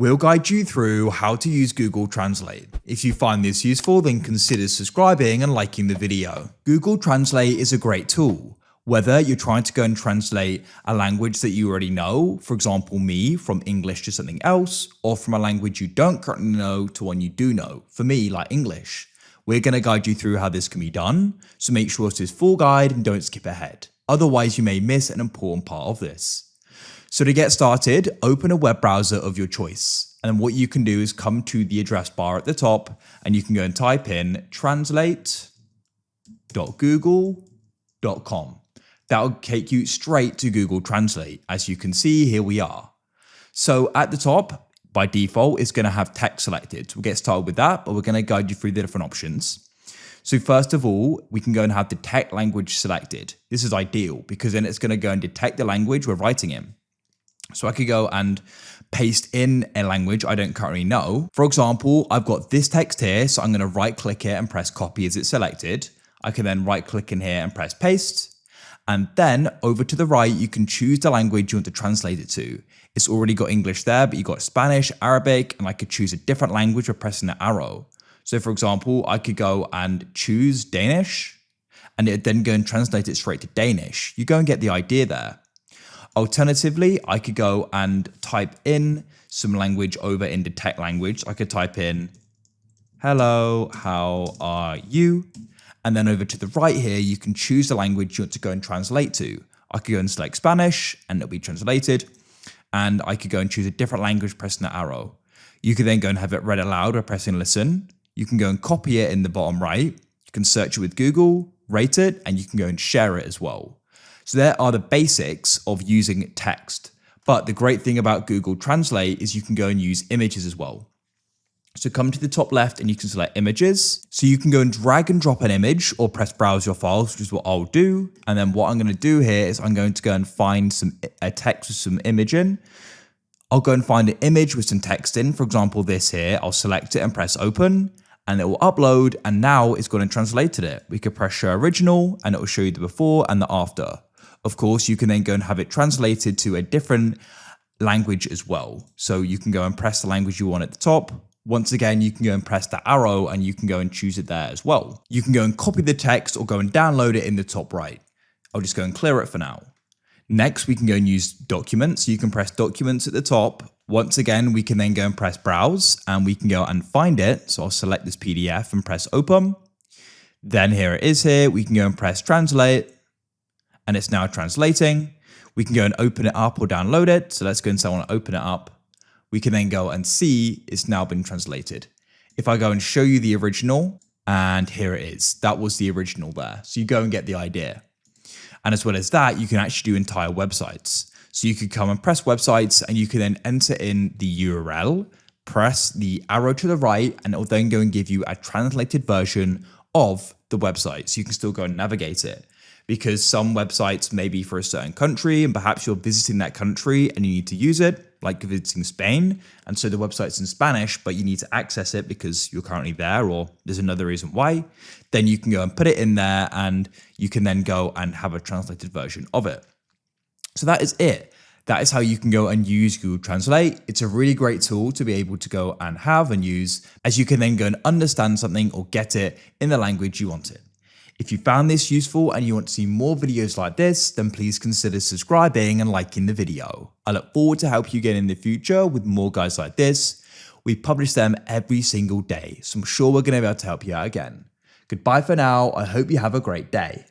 We'll guide you through how to use Google Translate. If you find this useful, then consider subscribing and liking the video. Google Translate is a great tool. Whether you're trying to go and translate a language that you already know, for example me, from English to something else, or from a language you don't currently know to one you do know, for me, like English. We're going to guide you through how this can be done, so make sure to full guide and don't skip ahead. Otherwise, you may miss an important part of this. So to get started, open a web browser of your choice. And what you can do is come to the address bar at the top and you can go and type in translate.google.com. That'll take you straight to Google Translate. As you can see, here we are. So at the top, by default, it's going to have text selected. We'll get started with that, but we're going to guide you through the different options. So first of all, we can go and have detect language selected. This is ideal because then it's going to go and detect the language we're writing in. So I could go and paste in a language I don't currently know. For example, I've got this text here, so I'm going to right click it and press copy as it's selected. I can then right click in here and press paste. And then over to the right, you can choose the language you want to translate it to. It's already got English there, but you've got Spanish, Arabic, and I could choose a different language by pressing the arrow. So for example, I could go and choose Danish, and it then go and translate it straight to Danish. You go and get the idea there. Alternatively, I could go and type in some language over in detect language. I could type in, hello, how are you? And then over to the right here, you can choose the language you want to go and translate to. I could go and select Spanish and it'll be translated. And I could go and choose a different language pressing the arrow. You could then go and have it read aloud by pressing listen. You can go and copy it in the bottom right. You can search it with Google, rate it, and you can go and share it as well. So there are the basics of using text. But the great thing about Google Translate is you can go and use images as well. So come to the top left and you can select images. So you can go and drag and drop an image or press browse your files, which is what I'll do. And then what I'm going to do here is I'm going to go and find a text with some image in. I'll go and find an image with some text in. For example, this here, I'll select it and press open. And it will upload, and now it's going to translate it. We could press show original, and it will show you the before and the after. Of course, you can then go and have it translated to a different language as well. So you can go and press the language you want at the top. Once again, you can go and press the arrow, and you can go and choose it there as well. You can go and copy the text or go and download it in the top right. I'll just go and clear it for now. Next, we can go and use documents. You can press documents at the top. Once again, we can then go and press browse and we can go and find it. So I'll select this PDF and press open. Then here it is here. We can go and press translate and it's now translating. We can go and open it up or download it. So let's go and say I want to open it up. We can then go and see it's now been translated. If I go and show you the original, and here it is. That was the original there. So you go and get the idea. And as well as that, you can actually do entire websites. So you could come and press websites and you can then enter in the URL, press the arrow to the right, and it will then go and give you a translated version of the website. So you can still go and navigate it because some websites may be for a certain country and perhaps you're visiting that country and you need to use it, like visiting Spain. And so the website's in Spanish, but you need to access it because you're currently there or there's another reason why. Then you can go and put it in there and you can then go and have a translated version of it. So that is it. That is how you can go and use Google Translate. It's a really great tool to be able to go and have and use, as you can then go and understand something or get it in the language you want it. If you found this useful and you want to see more videos like this, then please consider subscribing and liking the video. I look forward to help you again in the future with more guides like this. We publish them every single day, so I'm sure we're going to be able to help you out again. Goodbye for now. I hope you have a great day.